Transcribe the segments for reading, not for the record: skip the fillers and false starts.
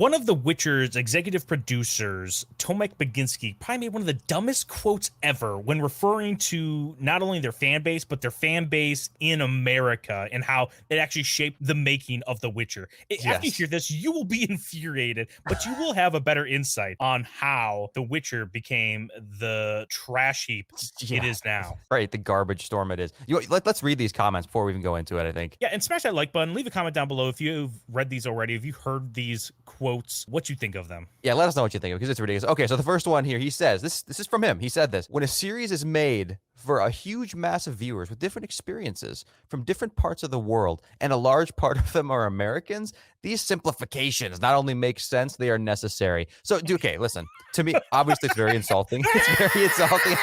One of The Witcher's executive producers, Tomek Baginski, probably made one of the dumbest quotes ever when referring to not only their fan base, but their fan base in America and how it actually shaped the making of The Witcher. After you Yes. hear this, you will be infuriated, but you will have a better insight on how The Witcher became the trash heap it Yeah. is now. Right. The garbage storm it is. Let's read these comments before we even go into it, I think. Yeah, and smash that like button. Leave a comment down below if you've read these already. If you heard these quotes, what you think of them. Yeah, let us know what you think because it's ridiculous. Okay, so the first one here, he says, this is from him. He said this. When a series is made for a huge mass of viewers with different experiences from different parts of the world, and a large part of them are Americans, these simplifications not only make sense, they are necessary. So, okay, listen. To me, obviously, it's very insulting. It's very insulting.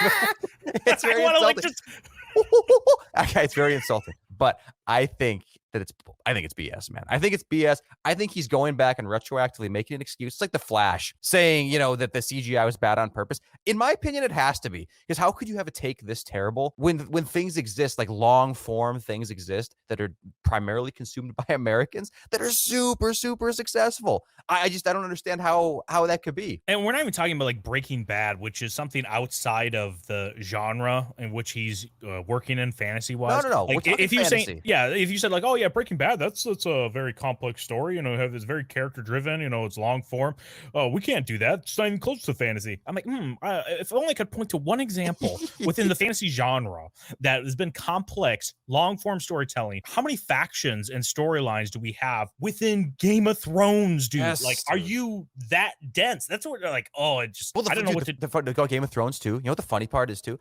It's I very want to like insulting. just Okay, it's very insulting. But I think it's BS, man. I think it's BS. I think he's going back and retroactively making an excuse. It's like the Flash saying, that the CGI was bad on purpose. In my opinion, it has to be. Because how could you have a take this terrible when things exist, like long form things exist that are primarily consumed by Americans that are super, super successful? I don't understand how that could be. And we're not even talking about like Breaking Bad, which is something outside of the genre in which he's working in fantasy wise. No. Like We're talking if you fantasy. say, yeah, if you said like, oh yeah, Breaking Bad, that's a very complex story. Have this very character driven. It's long form. Oh, we can't do that. It's not even close to fantasy. I'm like, if only I could point to one example within the fantasy genre that has been complex, long form storytelling. How many factions and storylines do we have within Game of Thrones, dude? Yes, like, are you that dense? That's what they're like. Oh, it just Well, I don't know what to. the Game of Thrones too. You know what the funny part is too?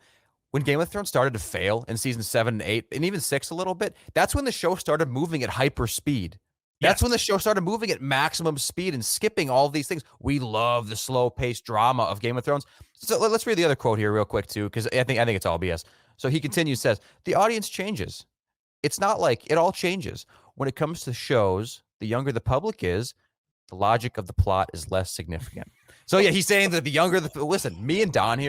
When Game of Thrones started to fail in season 7 and 8, and even 6 a little bit, that's when the show started moving at hyper speed. That's when the show started moving at maximum speed and skipping all these things. We love the slow paced drama of Game of Thrones. So let's read the other quote here real quick too, because I think it's all BS. So he continues, says, the audience changes. It's not like it all changes. When it comes to shows, the younger the public is, the logic of the plot is less significant. So yeah, he's saying that the younger listen, me and Don,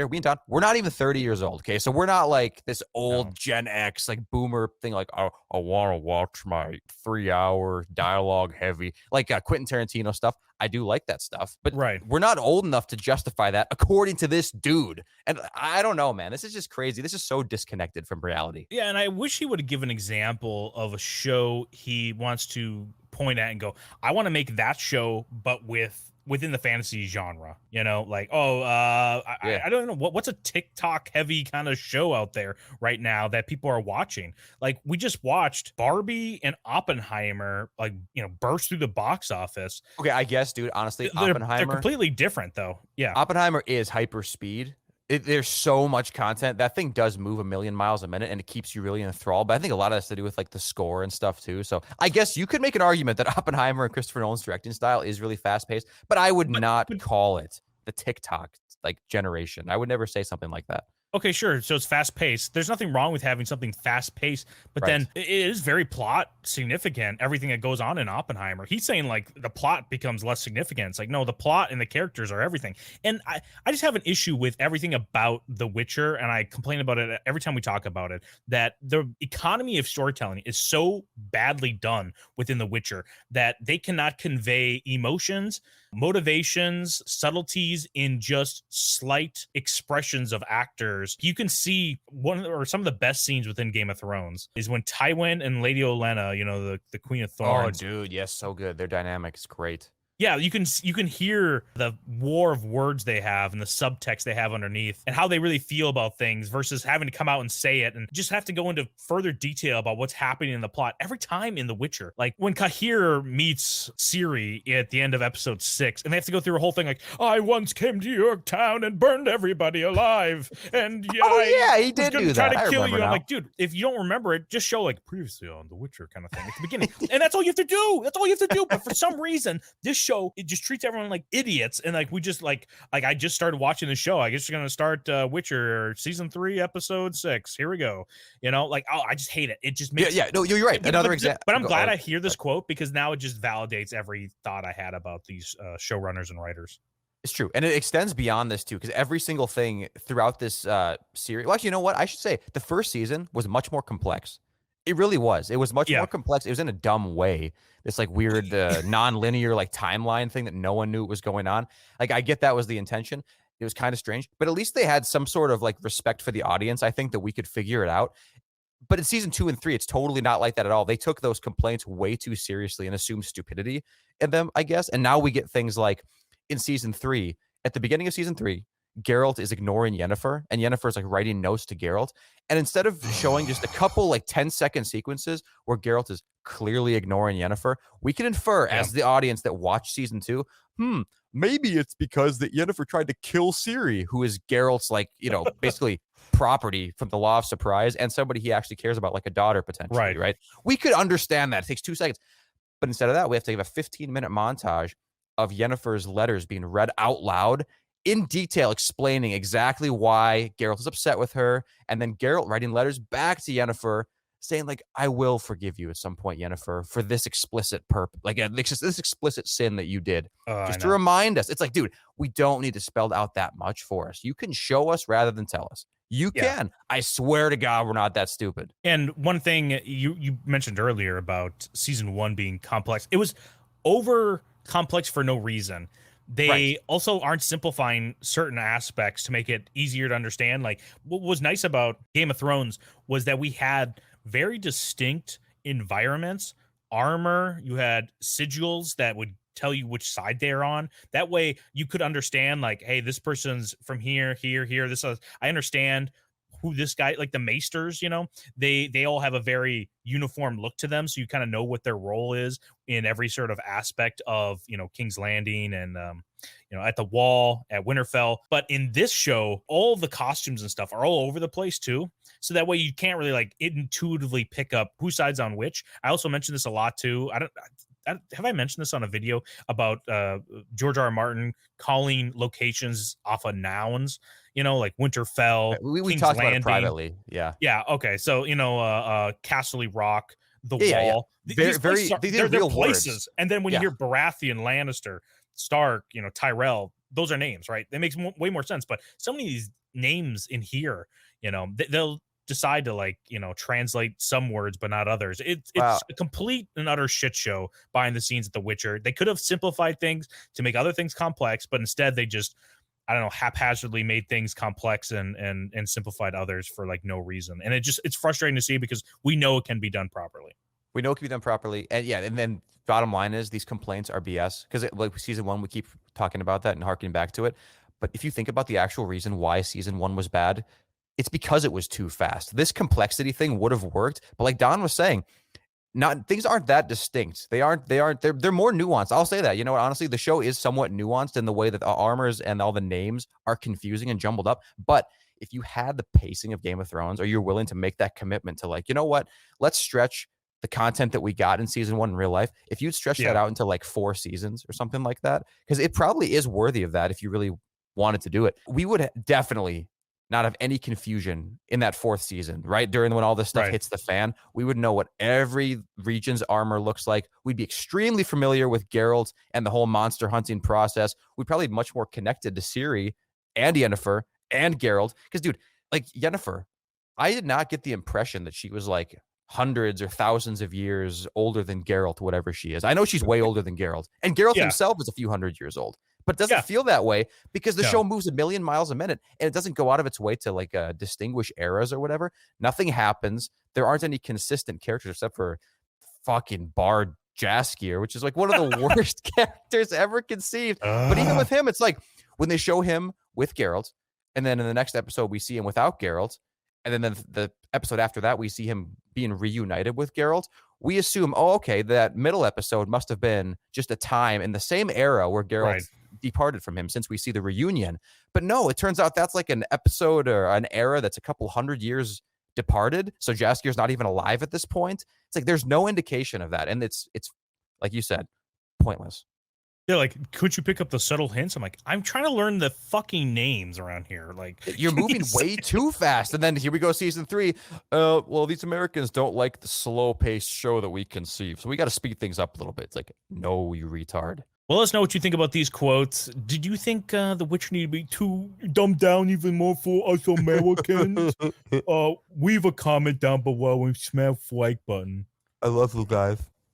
we're not even 30 years old. Okay. So we're not like this old Gen X, like boomer thing. Like, I want to watch my 3-hour dialogue heavy, like Quentin Tarantino stuff. I do like that stuff, but we're not old enough to justify that according to this dude. And I don't know, man, this is just crazy. This is so disconnected from reality. Yeah. And I wish he would have given an example of a show he wants to point at and go, I want to make that show, but within the fantasy genre, like, I don't know what's a TikTok heavy kind of show out there right now that people are watching. Like, we just watched Barbie and Oppenheimer, like, burst through the box office. Okay, I guess, dude, honestly, they're Oppenheimer, completely different though. Yeah, Oppenheimer is hyper speed. There's so much content. That thing does move a million miles a minute, and it keeps you really enthralled. But I think a lot of that's to do with like the score and stuff too. So I guess you could make an argument that Oppenheimer and Christopher Nolan's directing style is really fast paced, but I would not call it the TikTok like generation. I would never say something like that. Okay, sure. So it's fast paced. There's nothing wrong with having something fast paced, but then it is very plot significant. Everything that goes on in Oppenheimer. He's saying like the plot becomes less significant. It's like, no, the plot and the characters are everything. And I just have an issue with everything about The Witcher, and I complain about it every time we talk about it, that the economy of storytelling is so badly done within The Witcher that they cannot convey emotions, motivations, subtleties in just slight expressions of actors. You can see some of the best scenes within Game of Thrones is when Tywin and Lady Olenna, the Queen of Thorns. Oh, dude, yes, so good. Their dynamic is great. Yeah, you can hear the war of words they have and the subtext they have underneath and how they really feel about things versus having to come out and say it and just have to go into further detail about what's happening in the plot every time in The Witcher. Like when Cahir meets Ciri at the end of episode 6 and they have to go through a whole thing like, I once came to your town and burned everybody alive. And he did do that. Try to kill you. Now. I'm like, dude, if you don't remember it, just show like previously on The Witcher kind of thing at the beginning. And that's all you have to do. That's all you have to do. But for some reason, this show, it just treats everyone like idiots, and like we just like I just started watching the show. I guess you're gonna start Witcher season 3 episode 6. Here we go. Like, oh, I just hate it. It just makes no, you're right. Another example. But I'm glad I hear this quote because now it just validates every thought I had about these showrunners and writers. It's true. And it extends beyond this too, because every single thing throughout this series. Well, actually, you know what? I should say the first season was much more complex. It really was. It was much Yeah. more complex. It was in a dumb way. This like weird non-linear like timeline thing that no one knew what was going on. Like I get that was the intention. It was kind of strange, but at least they had some sort of like respect for the audience. I think that we could figure it out. But in season 2 and 3, it's totally not like that at all. They took those complaints way too seriously and assumed stupidity in them, I guess. And now we get things like in season 3, at the beginning of season 3, Geralt is ignoring Yennefer, and Yennefer's like writing notes to Geralt. And instead of showing just a couple like 10-second sequences where Geralt is clearly ignoring Yennefer, we can infer as the audience that watched season 2, maybe it's because that Yennefer tried to kill Ciri, who is Geralt's like, basically property from the Law of Surprise and somebody he actually cares about, like a daughter potentially, right? We could understand that. It takes 2 seconds. But instead of that, we have to give a 15-minute montage of Yennefer's letters being read out loud in detail, explaining exactly why Geralt is upset with her, and then Geralt writing letters back to Yennefer saying like, I will forgive you at some point, Yennefer, for this explicit purpose, like this explicit sin that you did, just to remind us. It's like, dude, we don't need to spell out that much for us. You can show us rather than tell us. You can. I swear to God, we're not that stupid. And one thing you mentioned earlier about season 1 being complex, it was over complex for no reason. They also aren't simplifying certain aspects to make it easier to understand. Like what was nice about Game of Thrones was that we had very distinct environments, armor, you had sigils that would tell you which side they're on. That way you could understand like, hey, this person's from here, here. I understand who this guy, like the maesters, they all have a very uniform look to them, so you kind of know what their role is in every sort of aspect of King's Landing and at the Wall, at Winterfell. But in this show, all the costumes and stuff are all over the place too, so that way you can't really like intuitively pick up whose side's on which. I also mentioned this a lot too. Have I mentioned this on a video about George R. Martin calling locations off of nouns? Like Winterfell, We King's talked Landing. about it privately. Yeah. Yeah. Okay. So Casterly Rock, the Wall. Yeah. They're real places. Words. And then when you hear Baratheon, Lannister, Stark, Tyrell, those are names, right? That makes way more sense. But so many of these names in here, they'll decide to translate some words but not others. It's a complete and utter shit show behind the scenes at The Witcher. They could have simplified things to make other things complex, but instead they just haphazardly made things complex and simplified others for like no reason. And it's frustrating to see because we know it can be done properly. We know it can be done properly. And then bottom line is these complaints are BS because like season 1, we keep talking about that and harkening back to it. But if you think about the actual reason why season 1 was bad, it's because it was too fast. This complexity thing would have worked. But like Don was saying, things aren't that distinct. They're more nuanced. I'll say that. You know what? Honestly, the show is somewhat nuanced in the way that the armors and all the names are confusing and jumbled up. But if you had the pacing of Game of Thrones, or you're willing to make that commitment to like, you know what? Let's stretch the content that we got in season 1 in real life. If you'd stretch that out into like 4 seasons or something like that, because it probably is worthy of that if you really wanted to do it, we would definitely not have any confusion in that 4th season, right? During when all this stuff hits the fan, we would know what every region's armor looks like. We'd be extremely familiar with Geralt and the whole monster hunting process. We'd probably be much more connected to Ciri and Yennefer and Geralt. Because, dude, like Yennefer, I did not get the impression that she was like hundreds or thousands of years older than Geralt, whatever she is. I know she's way older than Geralt. And Geralt himself is a few hundred years old. But it doesn't feel that way because the show moves a million miles a minute and it doesn't go out of its way to like distinguish eras or whatever. Nothing happens. There aren't any consistent characters except for fucking Bard Jaskier, which is like one of the worst characters ever conceived. But even with him, it's like when they show him with Geralt, and then in the next episode we see him without Geralt, and then the episode after that we see him being reunited with Geralt. We assume, oh, okay, that middle episode must have been just a time in the same era where Geralt departed from him, since we see the reunion. But no, it turns out that's like an episode or an era that's a couple hundred years departed. So Jaskier's not even alive at this point. It's like there's no indication of that. And it's like you said, pointless. They're like, could you pick up the subtle hints? I'm like, I'm trying to learn the fucking names around here. Like, you're moving way too fast. And then here we go, season 3. Well, these Americans don't like the slow-paced show that we conceive, so we got to speed things up a little bit. It's like, no, you retard. Well, let us know what you think about these quotes. Did you think The Witcher needed to be too dumbed down even more for us Americans? Leave a comment down below and smash the like button. I love you guys.